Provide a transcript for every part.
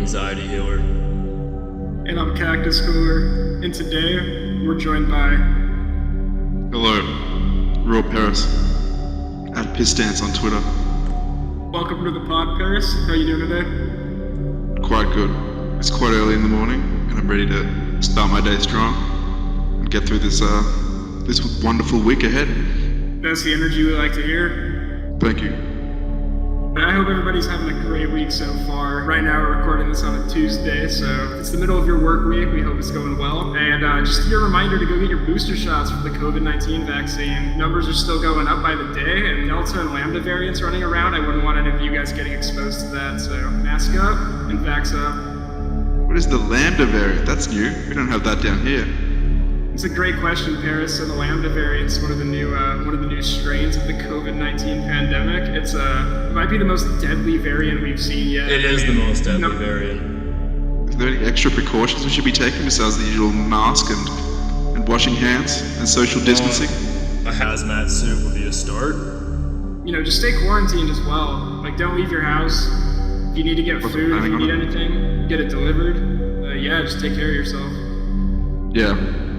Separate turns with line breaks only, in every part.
anxiety healer.
And I'm Cactus Cooler, and today we're joined by...
Hello, Real Paris, at Pissstance on Twitter.
Welcome to the pod, Paris. How you doing today?
Quite good. It's quite early in the morning, and I'm ready to start my day strong and get through this wonderful week ahead.
That's the energy we like to hear.
Thank you.
I hope everybody's having a great week so far. Right now we're recording this on a Tuesday, so it's the middle of your work week. We hope it's going well. And just a reminder to go get your booster shots for the COVID-19 vaccine. Numbers are still going up by the day, and Delta and Lambda variants running around. I wouldn't want any of you guys getting exposed to that, so mask up and vax up.
What is the Lambda variant? That's new. We don't have that down here.
It's a great question, Paris. So the Lambda variant is one of the new strains of the COVID-19 pandemic. It might be the most deadly variant we've seen yet.
It is the most deadly variant.
Is there any extra precautions we should be taking besides the usual mask and washing hands and social distancing?
A hazmat suit would be a start.
Just stay quarantined as well. Like, don't leave your house. If you need to get food, if you need anything, get it delivered. Just take care of yourself.
Yeah.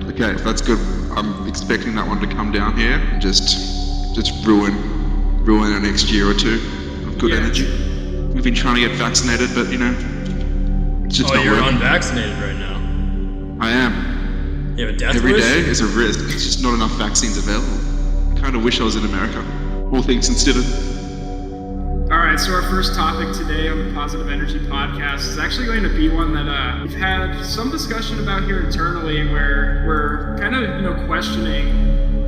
Okay, if that's good. I'm expecting that one to come down here and just ruin our next year or two of good energy. We've been trying to get vaccinated, but it's just not
you're
working.
Unvaccinated right now.
I am.
You have a death
Every
wish?
day is a risk. There's just not enough vaccines available. I kind of wish I was in America. All things considered.
Alright, so our first topic today on the Positive Energy Podcast is actually going to be one that we've had some discussion about here internally, where we're kind of, questioning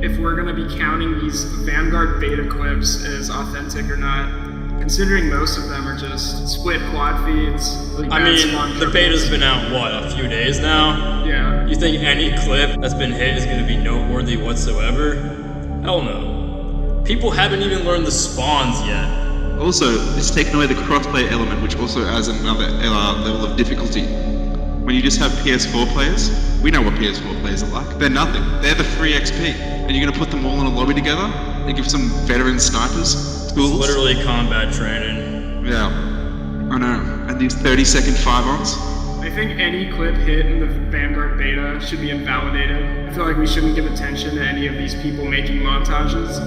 if we're going to be counting these Vanguard Beta clips as authentic or not, considering most of them are just split quad feeds.
The beta's been out, a few days now?
Yeah.
You think any clip that's been hit is going to be noteworthy whatsoever? Hell no. People haven't even learned the spawns yet.
Also, it's taken away the crossplay element, which also adds another level of difficulty. When you just have PS4 players, we know what PS4 players are like. They're nothing. They're the free XP. And you're going to put them all in a lobby together and give some veteran snipers tools?
It's literally combat training.
Yeah, I know. And these 30-second 5-ons?
I think any clip hit in the Vanguard Beta should be invalidated. I feel like we shouldn't give attention to any of these people making montages.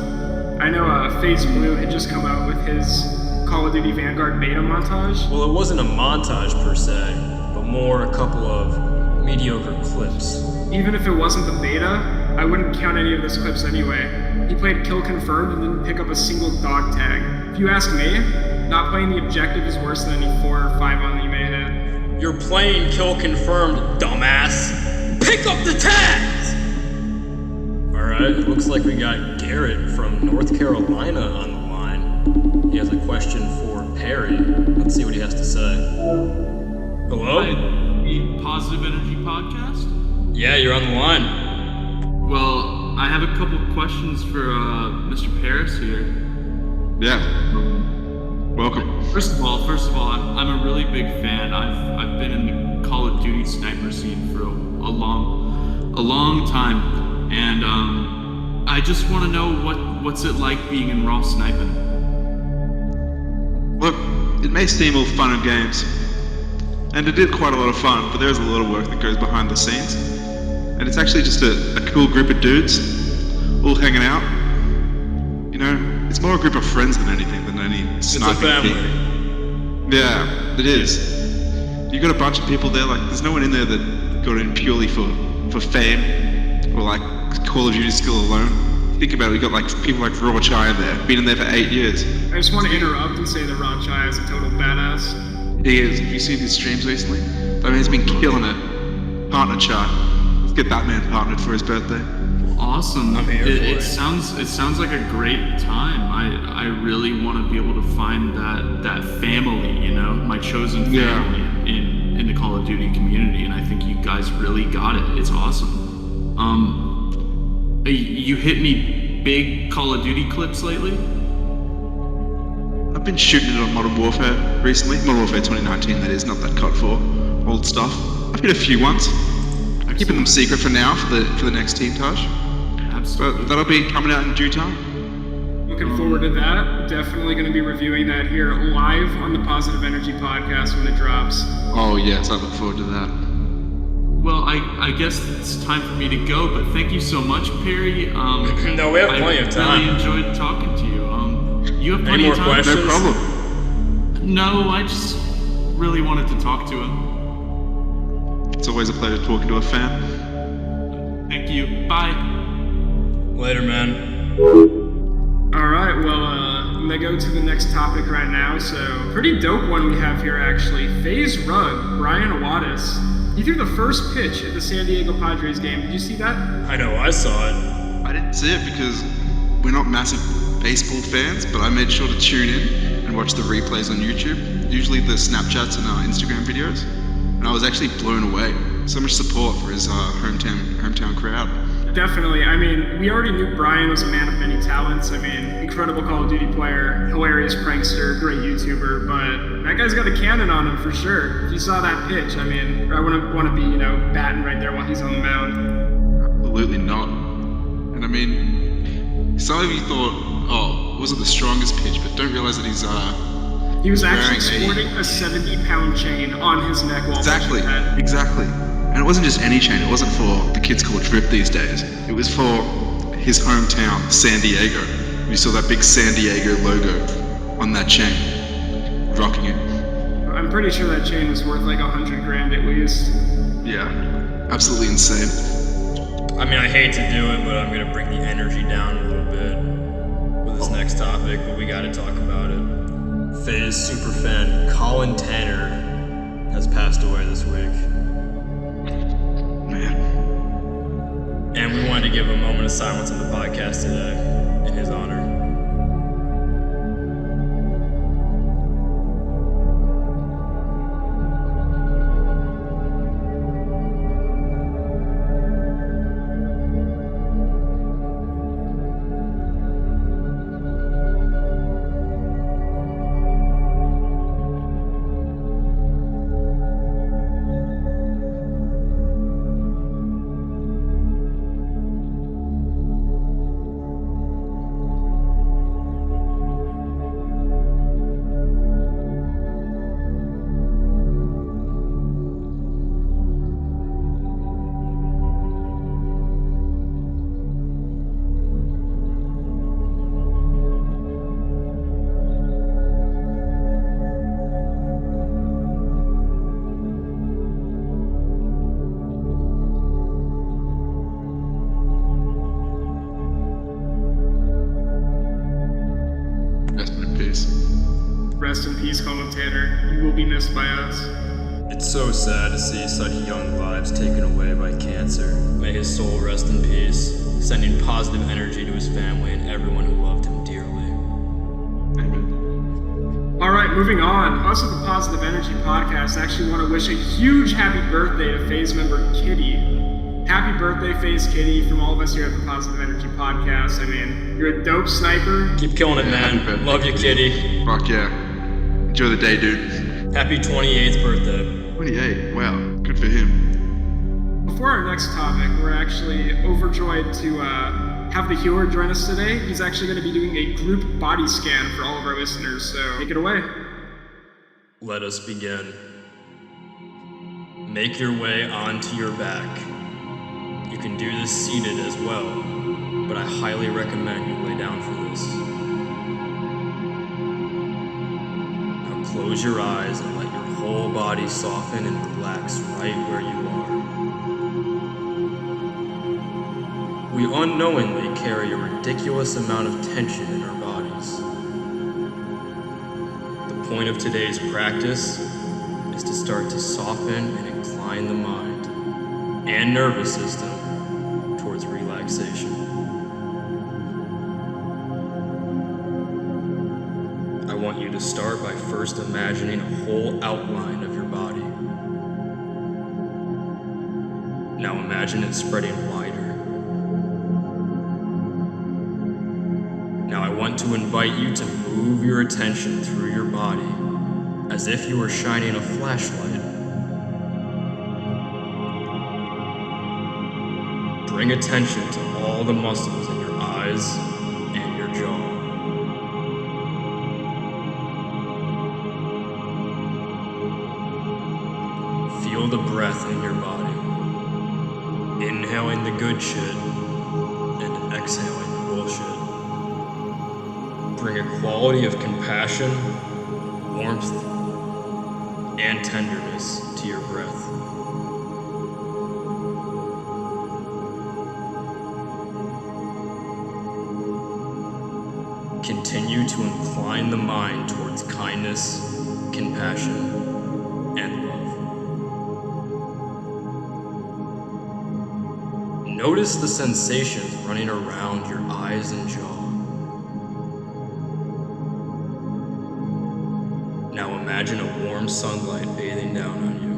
I know FaZe Blue had just come out with his Call of Duty Vanguard Beta montage.
Well, it wasn't a montage per se, but more a couple of mediocre clips.
Even if it wasn't the beta, I wouldn't count any of those clips anyway. He played kill confirmed and didn't pick up a single dog tag. If you ask me, not playing the objective is worse than any 4 or 5-on that you may hit.
You're playing kill confirmed, dumbass. Pick up the tags! Alright, it looks like we got Garrett from North Carolina on the line. He has a question for Perry. Let's see what he has to say. Hello?
Hi, the Positive Energy Podcast?
Yeah, you're on the line.
Well, I have a couple of questions for Mr. Paris here.
Yeah. Welcome.
First of all, I'm a really big fan. I've been in the Call of Duty sniper scene for a long time. And I just want to know what's it like being in raw sniping.
Look, it may seem all fun and games, and it did quite a lot of fun, but there's a lot of work that goes behind the scenes. And it's actually just a cool group of dudes, all hanging out. It's more a group of friends than anything, than any sniping.
It's a family.
Yeah, it is. You got a bunch of people there, there's no one in there that got in purely for fame, or Call of Duty skill alone. Think about it, we got people like Raw Chai in there, been in there for 8 years.
I just want to interrupt and say that Raw Chai is a total badass.
He is. Have you seen his streams recently? That man's been killing it. Partner Chai. Let's get that man partnered for his birthday.
Awesome.
I'm here for
it sounds like a great time. I really want to be able to find that family, my chosen family in the Call of Duty community, and I think you guys really got it. It's awesome. You hit any big Call of Duty clips lately?
I've been shooting it on Modern Warfare recently. Modern Warfare 2019, that is, not that COD 4 old stuff. I've hit a few ones. I'm keeping them secret for now for the next team, Taj.
Absolutely.
But that'll be coming out in due time.
Looking forward to that. Definitely going to be reviewing that here live on the Positive Energy podcast when it drops.
Oh yes, I look forward to that.
Well, I guess it's time for me to go, but thank you so much, Perry.
No, we have plenty of time.
I really enjoyed talking to you. You have plenty
Any
of
more
time?
questions?
No problem.
No, I just really wanted to talk to him.
It's always a pleasure talking to a fan.
Thank you. Bye.
Later, man.
Alright, well, I'm gonna go to the next topic right now. So, pretty dope one we have here, actually. FaZe Rug, Brian Awadis. He threw the first pitch at the San Diego Padres game. Did you see that?
I know, I saw it.
I didn't see it because we're not massive baseball fans, but I made sure to tune in and watch the replays on YouTube, usually the Snapchats and Instagram videos, and I was actually blown away. So much support for his hometown crowd.
Definitely. I mean, we already knew Brian was a man of many talents. I mean, incredible Call of Duty player, hilarious prankster, great YouTuber, but that guy's got a cannon on him for sure. If you saw that pitch, I mean, I wouldn't want to be, batting right there while he's on the mound.
Absolutely not. And I mean, some of you thought, oh, it wasn't the strongest pitch, but don't realize that
he was actually
wearing
sporting a 70-pound chain on his neck while
Exactly.
pitching that.
Exactly. And it wasn't just any chain. It wasn't for the kids called Drip these days. It was for his hometown, San Diego. You saw that big San Diego logo on that chain, rocking it.
I'm pretty sure that chain was worth like $100,000 at least.
Yeah, absolutely insane.
I mean, I hate to do it, but I'm gonna bring the energy down a little bit with this next topic, but we gotta talk about it. FaZe superfan Collin Tanner has passed away this week.
Man.
And we wanted to give a moment of silence on the podcast today in his honor. Rest in peace, Collin Tanner. You will be missed by us. It's so sad to see such young lives taken away by cancer. May his soul rest in peace, sending positive energy to his family and everyone who loved him dearly.
Amen.
Alright, moving on. Us at the Positive Energy Podcast actually want to wish a huge happy birthday to FaZe member Kitty. Happy birthday, FaZe Kitty, from all of us here at the Positive Energy Podcast. I mean, you're a dope sniper.
Keep killing it,
Happy
man.
birthday.
Love you, Kitty.
Fuck yeah. Enjoy the day, dude.
Happy 28th birthday.
28. Wow. Good for him.
Before our next topic, we're actually overjoyed to have the Healer join us today. He's actually going to be doing a group body scan for all of our listeners, so take it away.
Let us begin. Make your way onto your back. You can do this seated as well, but I highly recommend you lay down for this. Now close your eyes and let your whole body soften and relax right where you are. We unknowingly carry a ridiculous amount of tension in our bodies. The point of today's practice is to start to soften and incline the mind and nervous system towards relaxation. I want you to start by first imagining a whole outline of your body. Now imagine it spreading wider. Now I want to invite you to move your attention through your body as if you were shining a flashlight. Bring attention to all the muscles in your eyes and your jaw. the breath in your body. Inhaling the good shit and exhaling the bullshit. Bring a quality of compassion, warmth, and tenderness to your breath. Continue to incline the mind towards kindness, compassion, and love. Notice the sensations running around your eyes and jaw. Now imagine a warm sunlight bathing down on you.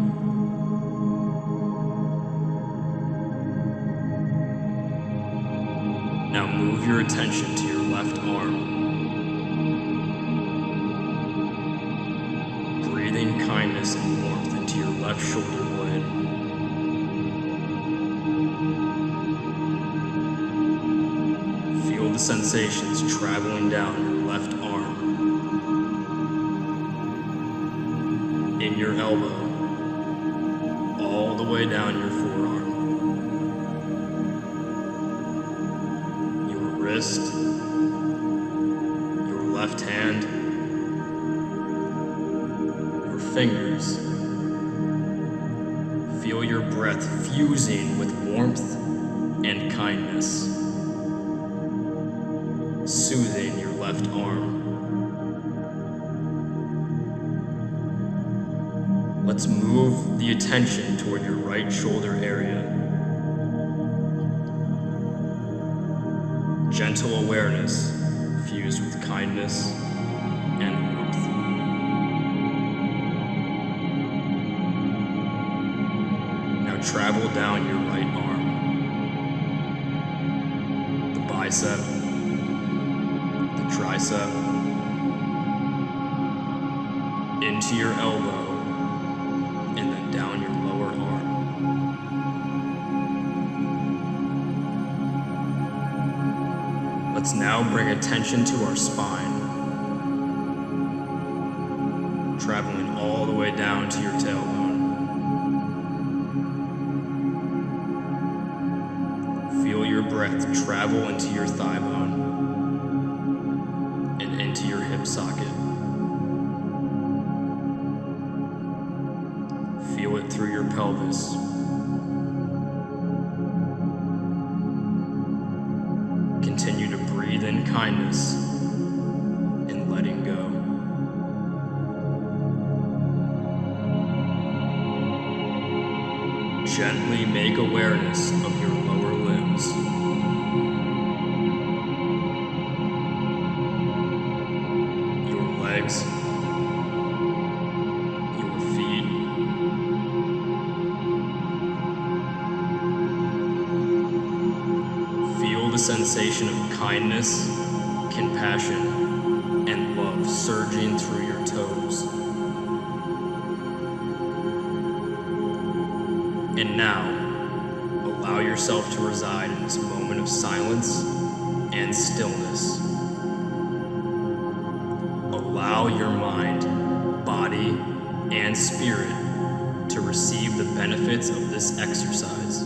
Now move your attention to your left arm. Breathing kindness and warmth into your left shoulder blade. Feel the sensations traveling down your left arm. In your elbow, all the way down your forearm, your wrist, your left hand, your fingers. Feel your breath fusing with warmth and kindness, soothing your left arm. Let's move the attention toward your right shoulder area. Gentle awareness fused with kindness and warmth. Now travel down your right arm. The bicep, the tricep, into your elbow, and then down your lower arm. Let's now bring attention to our spine, traveling all the way down to your tailbone. Feel your breath travel into your thigh bone and into your hip socket. Feel it through your pelvis. Continue to breathe in kindness and letting go. Gently make awareness of your lower limbs. Your legs, your feet, feel the sensation of kindness, compassion, and love surging through your toes. And now, allow yourself to reside in this moment of silence and stillness. Allow your mind, body, and spirit to receive the benefits of this exercise.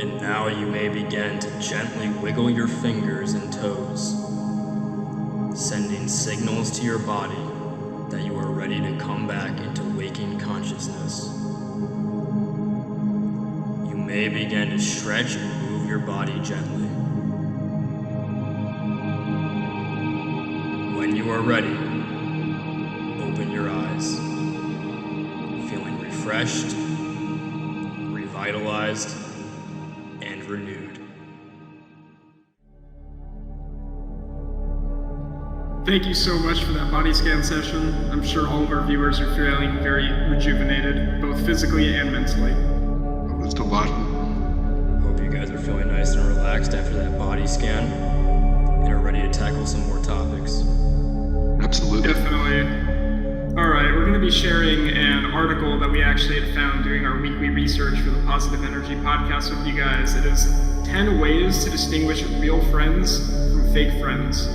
And now you may begin to gently wiggle your fingers and toes, sending signals to your body that you are ready to come back into waking consciousness. may begin to stretch and move your body gently. When you are ready, open your eyes, feeling refreshed, revitalized, and renewed.
Thank you so much for that body scan session. I'm sure all of our viewers are feeling very rejuvenated, both physically and mentally.
It was delightful.
Hope you guys are feeling nice and relaxed after that body scan and are ready to tackle some more topics.
Absolutely.
Definitely. Alright, we're going to be sharing an article that we actually had found doing our weekly research for the Positive Energy podcast with you guys. It is 10 ways to distinguish real friends from fake friends.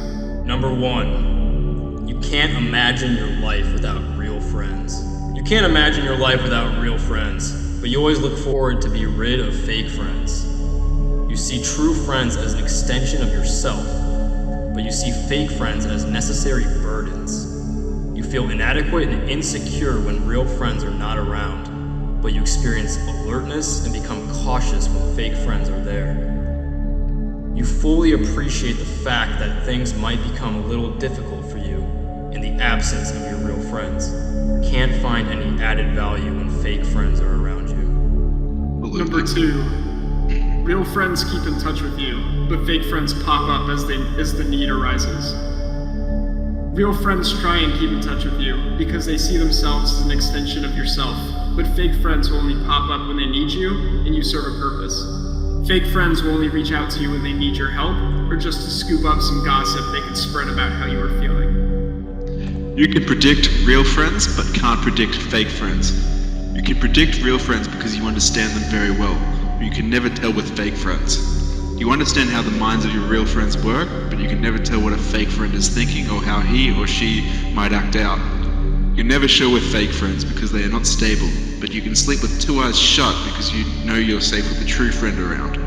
Number 1, you can't imagine your life without real friends. You can't imagine your life without real friends, but you always look forward to be rid of fake friends. You see true friends as an extension of yourself, but you see fake friends as necessary burdens. You feel inadequate and insecure when real friends are not around, but you experience alertness and become cautious when fake friends are there. You fully appreciate the fact that things might become a little difficult for you in the absence of your real friends. You can't find any added value when fake friends are around you.
Number 2, real friends keep in touch with you, but fake friends pop up as the need arises. Real friends try and keep in touch with you because they see themselves as an extension of yourself, but fake friends will only pop up when they need you and you serve a purpose. Fake friends will only reach out to you when they need your help, or just to scoop up some gossip they can spread about how you are feeling.
You can predict real friends, but can't predict fake friends. You can predict real friends because you understand them very well, but you can never tell with fake friends. You understand how the minds of your real friends work, but you can never tell what a fake friend is thinking or how he or she might act out. You're never sure with fake friends because they are not stable, but you can sleep with 2 eyes shut because you know you're safe with a true friend around.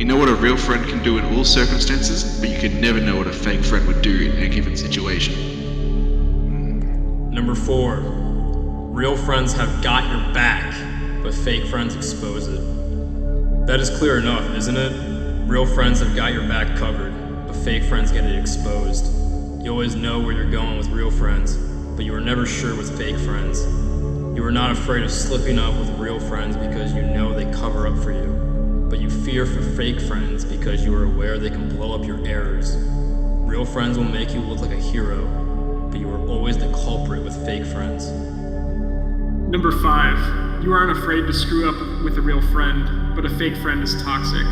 You know what a real friend can do in all circumstances, but you can never know what a fake friend would do in a given situation.
Number 4, real friends have got your back, but fake friends expose it. That is clear enough, isn't it? Real friends have got your back covered, but fake friends get it exposed. You always know where you're going with real friends, but you are never sure with fake friends. You are not afraid of slipping up with real friends because you know they cover up for you, but you fear for fake friends because you are aware they can blow up your errors. Real friends will make you look like a hero, but you are always the culprit with fake friends.
Number 5, you aren't afraid to screw up with a real friend, but a fake friend is toxic.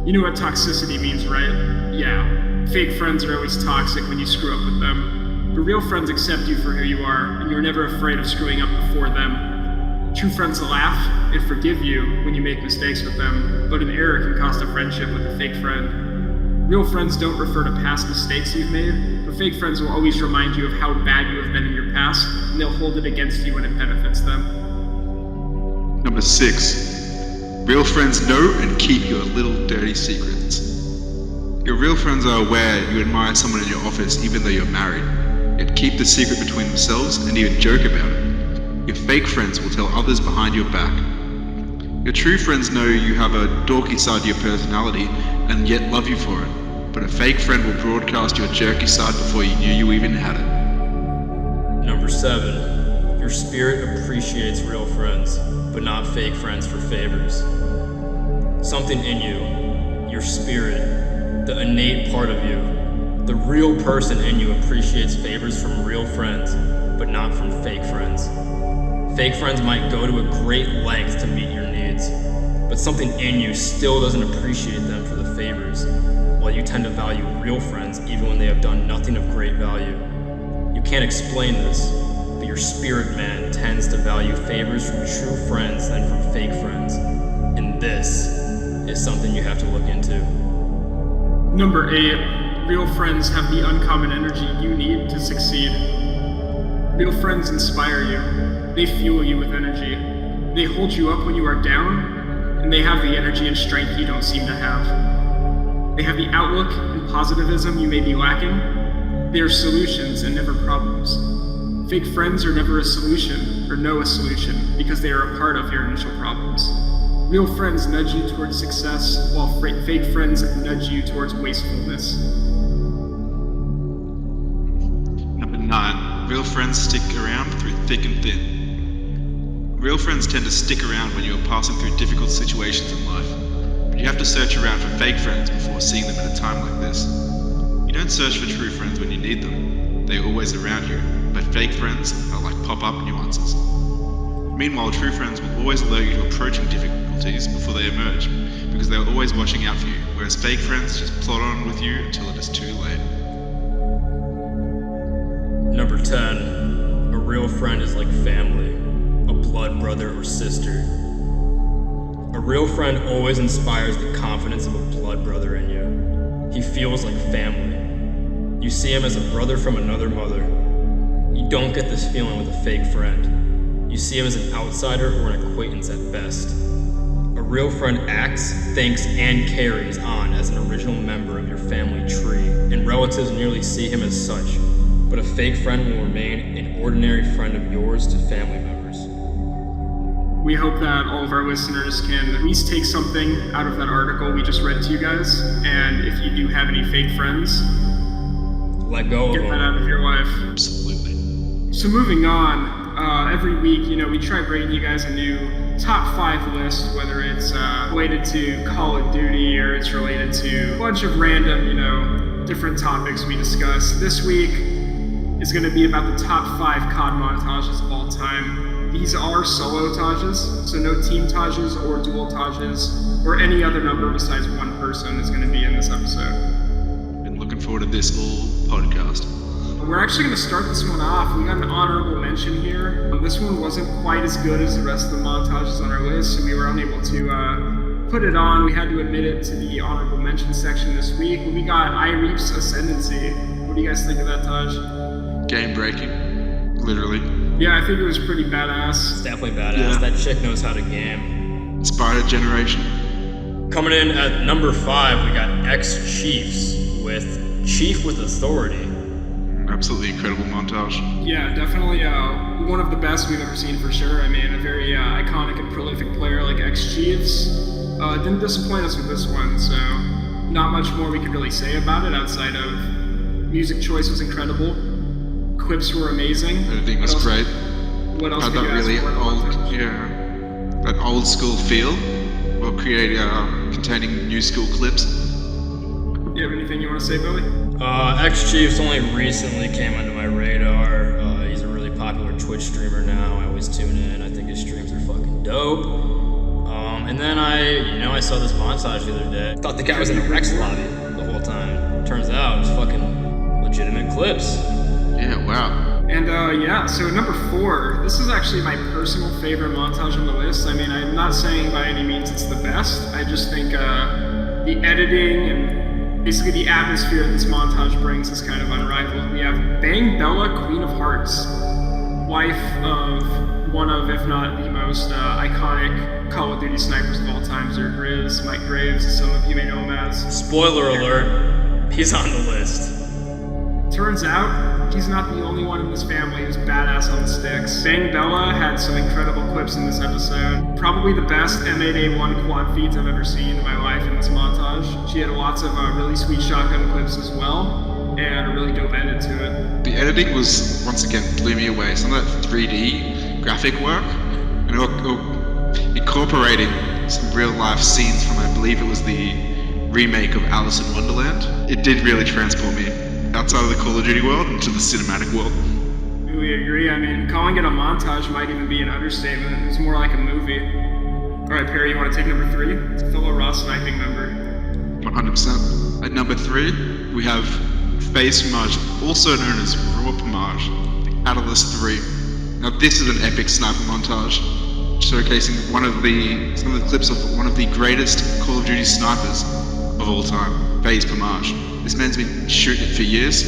You know what toxicity means, right? Yeah, fake friends are always toxic when you screw up with them. But real friends accept you for who you are, and you're never afraid of screwing up before them. True friends laugh and forgive you when you make mistakes with them, but an error can cost a friendship with a fake friend. Real friends don't refer to past mistakes you've made, but fake friends will always remind you of how bad you have been in your past, and they'll hold it against you when it benefits them.
Number 6, real friends know and keep your little dirty secrets. Your real friends are aware you admire someone in your office even though you're married, yet keep the secret between themselves and even joke about it. Your fake friends will tell others behind your back. Your true friends know you have a dorky side to your personality and yet love you for it, but a fake friend will broadcast your jerky side before you knew you even had it.
Number 7, your spirit appreciates real friends, but not fake friends for favors. Something in you, your spirit, the innate part of you, the real person in you appreciates favors from real friends, but not from fake friends. Fake friends might go to a great length to meet your needs, but something in you still doesn't appreciate them for the favors, while you tend to value real friends even when they have done nothing of great value. You can't explain this, but your spirit man tends to value favors from true friends than from fake friends, and this is something you have to look into.
Number 8, real friends have the uncommon energy you need to succeed. Real friends inspire you. They fuel you with energy. They hold you up when you are down, and they have the energy and strength you don't seem to have. They have the outlook and positivism you may be lacking. They are solutions and never problems. Fake friends are never a solution or know a solution because they are a part of your initial problems. Real friends nudge you towards success, while fake friends nudge you towards wastefulness.
Number 9. Real friends stick around through thick and thin. Real friends tend to stick around when you are passing through difficult situations in life, but you have to search around for fake friends before seeing them at a time like this. You don't search for true friends when you need them. They are always around you, but fake friends are like pop-up nuances. Meanwhile, true friends will always alert you to approaching difficulties before they emerge, because they are always watching out for you, whereas fake friends just plod on with you until it is too late.
Number 10. A real friend is like family, a blood brother or sister. A real friend always inspires the confidence of a blood brother in you. He feels like family. You see him as a brother from another mother. You don't get this feeling with a fake friend. You see him as an outsider or an acquaintance at best. A real friend acts, thinks, and carries on as an original member of your family tree, and relatives nearly see him as such. But a fake friend will remain an ordinary friend of yours to family members.
We hope that all of our listeners can at least take something out of that article we just read to you guys. And if you do have any fake friends,
Let go of
get
them.
that out of your life.
Absolutely.
So moving on, every week, we try bringing you guys a new top 5 list, whether it's related to Call of Duty or it's related to a bunch of random, different topics we discuss. This week is going to be about the top 5 COD montages of all time. These are solo tages, so no team tages or dual tages or any other number besides one person is going to be in this episode.
Been looking forward to this all podcast.
We're actually going to start this one off. We got an honorable mention here. This one wasn't quite as good as the rest of the montages on our list, so we were unable to put it on. We had to admit it to the honorable mention section this week. We got iReap's Ascendancy. What do you guys think of that, Taj?
Game breaking. Literally.
Yeah, I think it was pretty badass.
It's definitely badass.
Yeah.
That chick knows how to game.
Inspired a generation.
Coming in at number 5, we got X-Chiefs with Chief with Authority.
Absolutely incredible montage.
Yeah, definitely one of the best we've ever seen for sure. I mean, a very iconic and prolific player like X-Chiefs. Didn't disappoint us with this one, so not much more we could really say about it outside of music choice was incredible. Clips were amazing.
Editing was great.
What else
Had
could
that
you ask
really
for in a
old,
montage?
that old school feel while creating, containing new school clips.
You have anything you want to say, Billy?
X-Chiefs only recently came onto my radar. He's a really popular Twitch streamer now. I always tune in. I think his streams are fucking dope. And then I saw this montage the other day. Thought the guy was in a Rex lobby the whole time. Turns out it was fucking legitimate clips.
Yeah, wow.
And so number 4, this is actually my personal favorite montage on the list. I mean, I'm not saying by any means it's the best. I just think the editing and basically the atmosphere that this montage brings is kind of unrivaled. We have Bang Bella, Queen of Hearts, wife of one of, if not the most iconic Call of Duty snipers of all time, Zerg Grizz, Mike Graves, as some of you may know him as.
Spoiler alert, he's on the list.
Turns out, he's not the only one in this family who's badass on the sticks. Bang Bella had some incredible clips in this episode. Probably the best M8A1 quad feeds I've ever seen in my life in this montage. She had lots of really sweet shotgun clips as well, and a really dope ending to it.
The editing was, once again, blew me away. Some of that 3D graphic work, and incorporating some real life scenes from, I believe it was the remake of Alice in Wonderland. It did really transport me outside of the Call of Duty world into the cinematic world.
We agree. I mean, calling it a montage might even be an understatement. It's more like a movie. All right, Perry, you want to take number 3? It's a fellow Raw sniping member.
100%. At number 3, we have FaZe Pomage, also known as Raw Pomage, the Catalyst 3. Now this is an epic sniper montage, showcasing some of the clips of one of the greatest Call of Duty snipers of all time, FaZe Pomage. This man's been shooting it for years.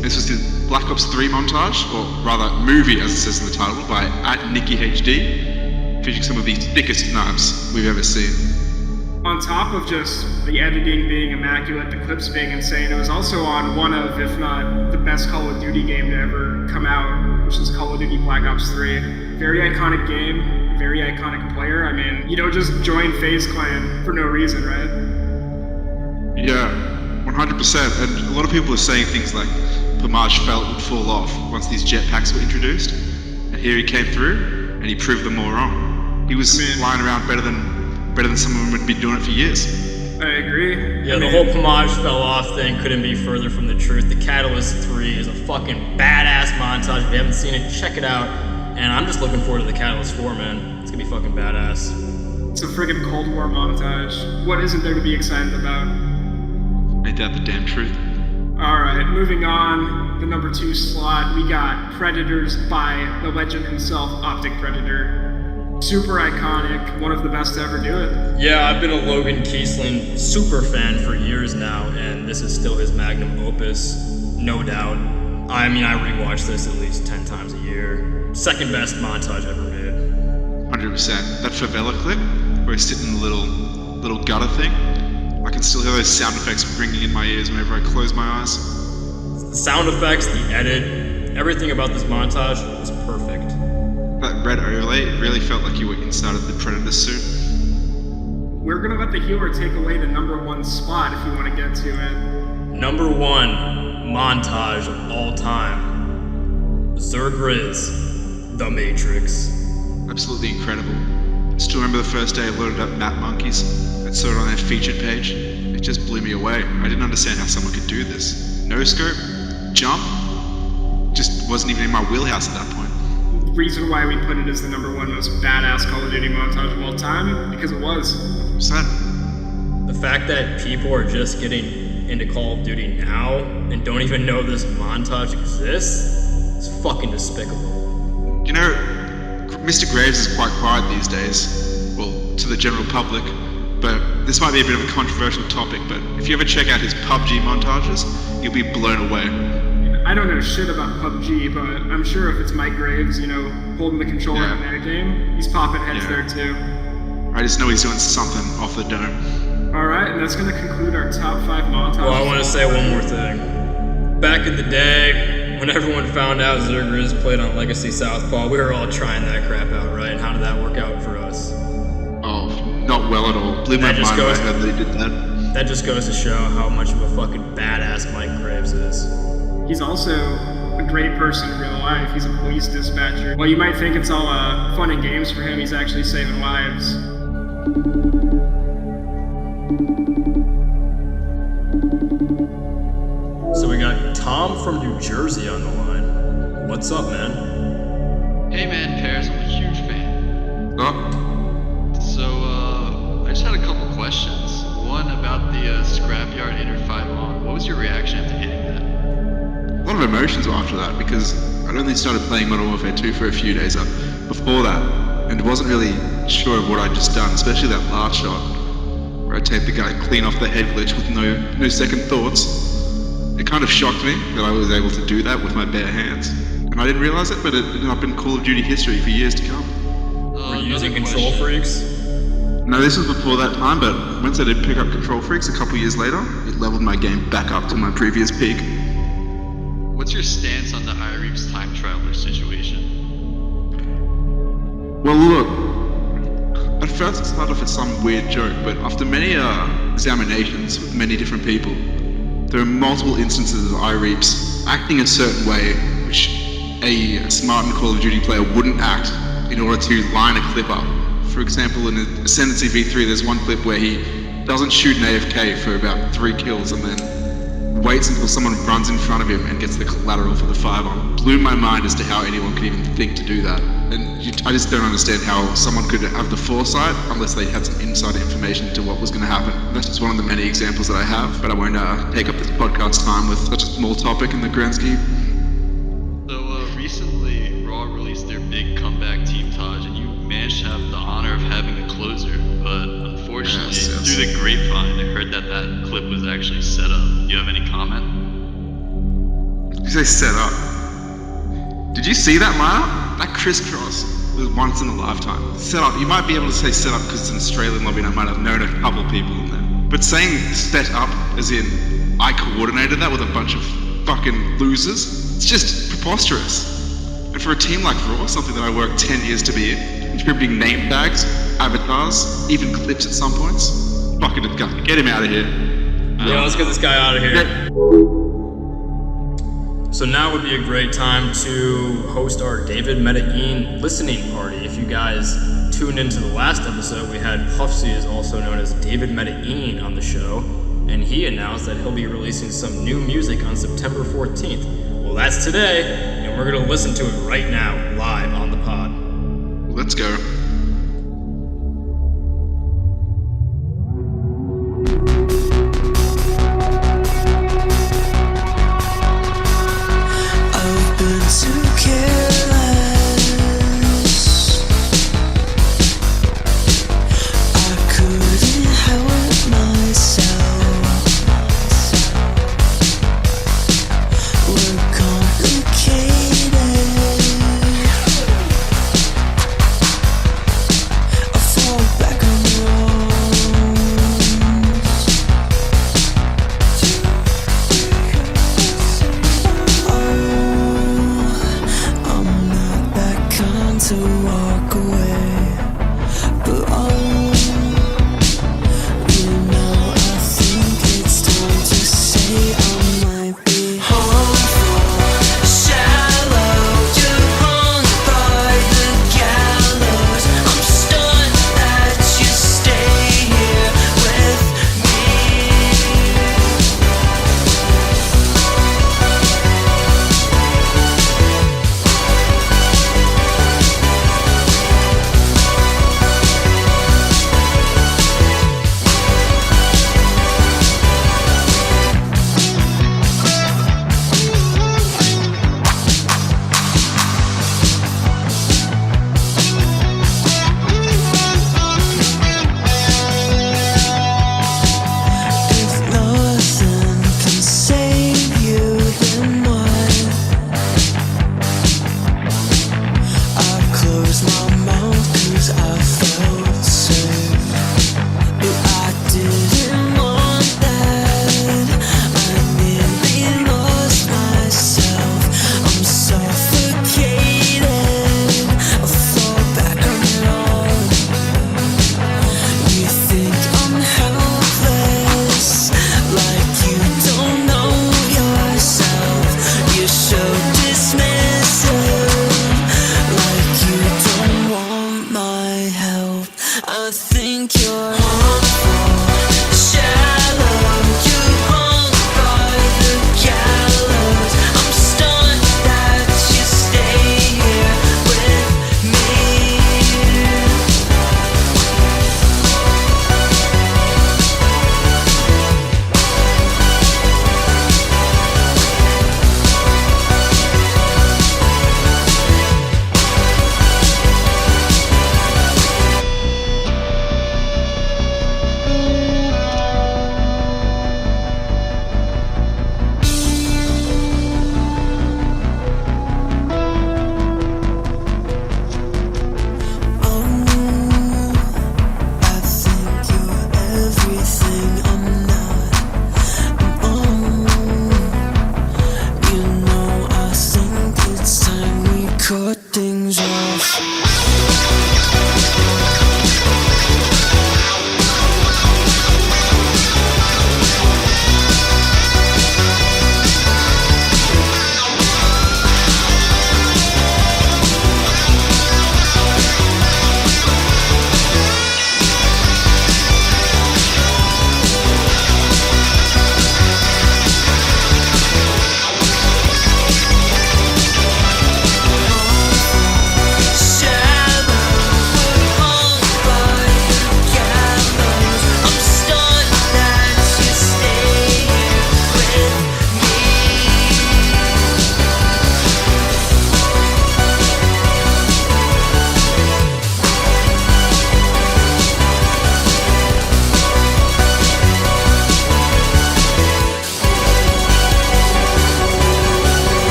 This was the Black Ops 3 montage, or rather movie as it says in the title, by @NickyHD, featuring some of the thickest knives we've ever seen.
On top of just the editing being immaculate, the clips being insane, it was also on one of, if not the best Call of Duty game to ever come out, which is Call of Duty Black Ops 3. Very iconic game, very iconic player. I mean, you don't just join FaZe Clan for no reason, right?
Yeah, 100%. And a lot of people are saying things like Pomage felt would fall off once these jetpacks were introduced. And here he came through, and he proved them all wrong. He was flying around better than someone would be doing it for years.
I agree.
Yeah, the whole Pomage fell off thing couldn't be further from the truth. The Catalyst 3 is a fucking badass montage. If you haven't seen it, check it out. And I'm just looking forward to the Catalyst 4, man. It's gonna be fucking badass.
It's a friggin' Cold War montage. What isn't there to be excited about?
Ain't that the damn truth?
Alright, moving on. The number 2 slot, we got Predators by the legend himself, Optic Predator. Super iconic, one of the best to ever do it.
Yeah, I've been a Logan Kiesling super fan for years now, and this is still his magnum opus, no doubt. I mean, I rewatch this at least 10 times a year. Second best montage ever made.
100%. That favela clip, where he's sitting in the little gutter thing, I can still hear those sound effects ringing in my ears whenever I close my eyes.
The sound effects, the edit, everything about this montage was perfect.
That red overlay, it really felt like you were inside of the Predator suit.
We're gonna let the healer take away the number 1 spot if you want to get to it.
Number 1 montage of all time. Zergriz, The Matrix.
Absolutely incredible. I still remember the first day I loaded up Map Monkeys and saw it on their featured page. It just blew me away. I didn't understand how someone could do this. No scope, jump, just wasn't even in my wheelhouse at that point.
Reason why we put it as the number 1 most badass Call of Duty montage of all time, because it was.
The fact that people are just getting into Call of Duty now and don't even know this montage exists is fucking despicable.
You know, Mr. Graves is quite quiet these days, well, to the general public, but this might be a bit of a controversial topic, but if you ever check out his PUBG montages, you'll be blown away.
I don't know shit about PUBG, but I'm sure if it's Mike Graves, you know, holding the controller in that game, he's popping heads there too.
I just know he's doing something off the dome.
Alright, and that's going to conclude our top 5 montages.
Well, I want to say one more thing. Back in the day, when everyone found out Zergriz played on Legacy Southpaw, we were all trying that crap out, right? And how did that work out for us?
Oh, not well at all. Blew my mind when I heard that he did that.
That just goes to show how much of a fucking badass Mike Graves is.
He's also a great person in real life. He's a police dispatcher. While you might think it's all fun and games for him, he's actually saving lives.
So we got Tom from New Jersey on the line. What's up, man?
Hey man, Pears, I'm a huge fan.
Oh,
So, I just had a couple questions. One about the Scrapyard Inner 5 on. What was your reaction after hitting that?
a lot of emotions after that, because I'd only started playing Modern Warfare 2 for a few days before that, and wasn't really sure of what I'd just done, especially that last shot, where I taped the guy clean off the head glitch with no second thoughts. It kind of shocked me that I was able to do that with my bare hands. And I didn't realize it, but it ended up in Call of Duty history for years to come.
Were you using Control Freaks?
No, this was before that time, but once I did pick up Control Freaks a couple years later, it leveled my game back up to my previous peak.
What's your stance on the iReap's time traveler situation?
Well, look, at first it started off as some weird joke, but after many examinations with many different people, there are multiple instances of iReaps acting a certain way which a smart Call of Duty player wouldn't act in order to line a clip up. For example, in Ascendancy V3, there's one clip where he doesn't shoot an AFK for about 3 kills and then waits until someone runs in front of him and gets the collateral for the 5-on. Blew my mind as to how anyone could even think to do that. And I just don't understand how someone could have the foresight unless they had some inside information into what was going to happen. That's just one of the many examples that I have, but I won't take up this podcast time with such a small topic in the grand scheme.
So, recently, Raw released their big comeback Team Taj, and you managed to have the honor of having a closer, but unfortunately, through the grapevine, I heard that that clip was actually set up. Do you have any comment?
Did you say set up? Did you see that lineup? That crisscross was once in a lifetime. Set up, you might be able to say set up because it's an Australian lobby and I might have known a couple of people in there. But saying set up as in I coordinated that with a bunch of fucking losers, it's just preposterous. And for a team like Raw, something that I worked 10 years to be in, contributing name tags, avatars, even clips at some points. Fucking disgusting. Get him out of here.
Yeah, let's get this guy out of here. So now would be a great time to host our David Medellin listening party. If you guys tuned into the last episode, we had Puffsy, is also known as David Medellin, on the show, and he announced that he'll be releasing some new music on September 14th. Well, that's today, and we're gonna listen to it right now, live on the pod.
Let's go.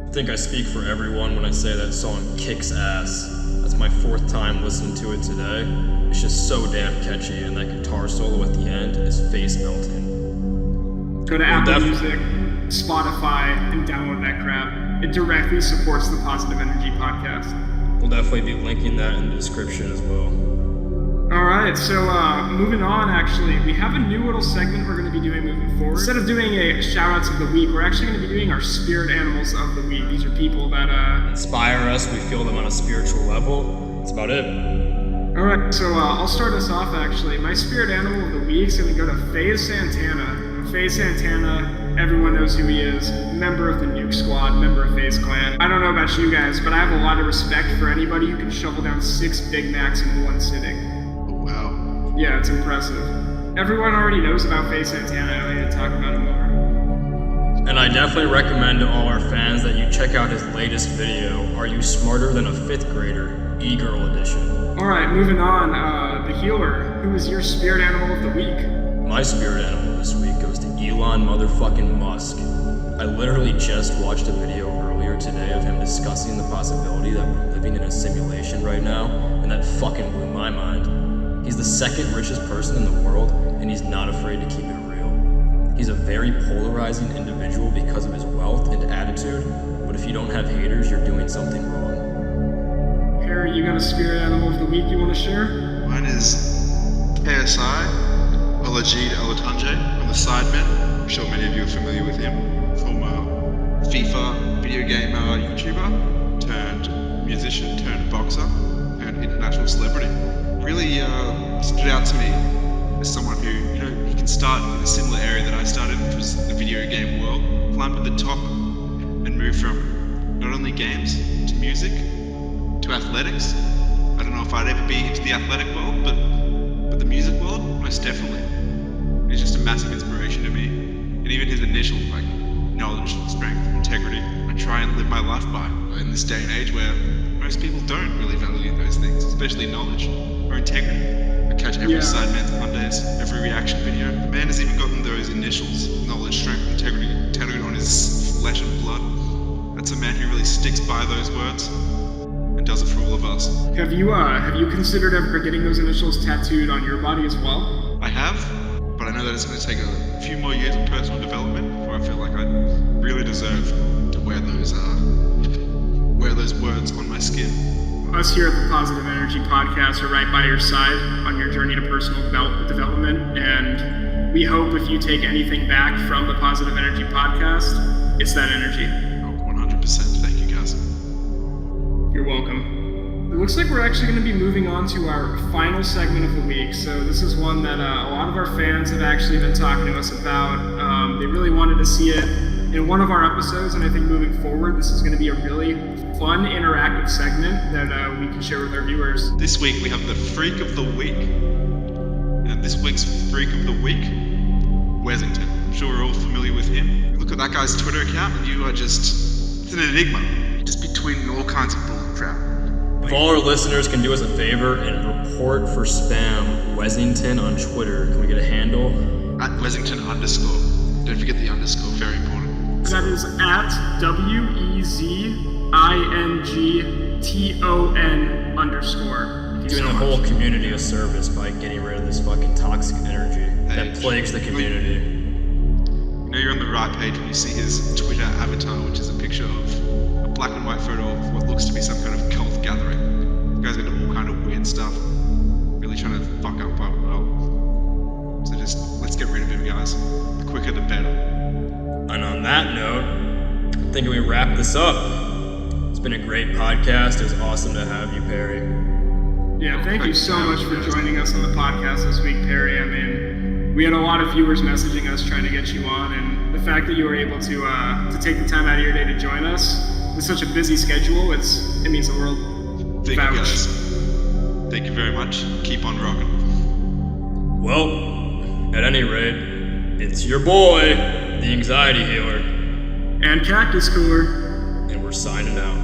I think I speak for everyone when I say that song kicks ass.
That's my 4th time listening to it today. It's just so damn catchy, and that guitar solo at the end is face melting.
Go to Apple Music, Spotify, and download that crap. It directly supports the Positive Energy podcast.
We'll definitely be linking that in the description as well.
Alright, so moving on, actually, we have a new little segment we're going to be doing moving forward. Instead of doing a shout-outs of the week, we're actually going to be doing our spirit animals of the week. These are people that
inspire us, we feel them on a spiritual level. That's about it.
Alright, so I'll start us off, actually. My spirit animal of the week is going to go to FaZe Santana. FaZe Santana, everyone knows who he is. Member of the Nuke Squad, member of FaZe Clan. I don't know about you guys, but I have a lot of respect for anybody who can shovel down 6 Big Macs in one sitting.
Wow.
Yeah, it's impressive. Everyone already knows about FaZe Santana. I don't need to talk about him more.
And I definitely recommend to all our fans that you check out his latest video, Are You Smarter Than a 5th Grader? E-Girl Edition.
Alright, moving on. The healer. Who is your spirit animal of the week?
My spirit animal this week goes to Elon motherfucking Musk. I literally just watched a video earlier today of him discussing the possibility that we're living in a simulation right now, and that fucking blew my mind. He's the 2nd richest person in the world, and he's not afraid to keep it real. He's a very polarizing individual because of his wealth and attitude, but if you don't have haters, you're doing something wrong.
Harry, you got a spirit animal of the week you want to share?
Mine is KSI, Olajide Olatunji, from the Sidemen. I'm sure many of you are familiar with him. Former FIFA video game YouTuber, turned musician, turned boxer, turned international celebrity. Really stood out to me as someone who, you can start in a similar area that I started, which was the video game world, climb to the top, and move from not only games to music to athletics. I don't know if I'd ever be into the athletic world, but the music world, most definitely. He's just a massive inspiration to me. And even his initial, knowledge, strength, integrity, I try and live my life by in this day and age where most people don't really value those things, especially knowledge or integrity. I catch every Sideman's Mondays, every reaction video. The man has even gotten those initials, knowledge, strength, integrity, tattooed on his flesh and blood. That's a man who really sticks by those words and does it for all of us.
Have you considered ever getting those initials tattooed on your body as well?
I have, but I know that it's going to take a few more years of personal development before I feel like I really deserve to wear those words on my skin.
Us here at the Positive Energy Podcast are right by your side on your journey to personal development, and we hope if you take anything back from the Positive Energy Podcast, it's that energy.
Oh, 100%. Thank you, guys.
You're welcome. It looks like we're actually going to be moving on to our final segment of the week. So this is one that a lot of our fans have actually been talking to us about. They really wanted to see it in one of our episodes, and I think moving forward, this is going to be a really fun, interactive segment that we can share with our viewers.
This week we have the Freak of the Week. And this week's Freak of the Week, Wesington. I'm sure we're all familiar with him. You look at that guy's Twitter account and you are it's an enigma. You're just between all kinds of bull crap.
If all our listeners can do us a favor and report for spam Wesington on Twitter, can we get a handle?
At Wesington_. Don't forget the underscore, very important.
That is at WEZINGTON_.
Doing the whole community a service by getting rid of this fucking toxic energy that plagues the community.
You're on the right page when you see his Twitter avatar, which is a picture of a black and white photo of what looks to be some kind of cult gathering. The guy's into all kind of weird stuff, really trying to fuck up our world. So just let's get rid of him, guys. The quicker the better.
And on that note, I think we wrap this up. It's been a great podcast. It was awesome to have you, Perry.
Yeah, thank you so much for joining us on the podcast this week, Perry. I mean, we had a lot of viewers messaging us trying to get you on, and the fact that you were able to take the time out of your day to join us with such a busy schedule, it means the world.
Thank you, guys. Thank you very much. Keep on rocking.
Well, at any rate, it's your boy, the Anxiety Healer.
And Cactus Cooler.
And we're signing out.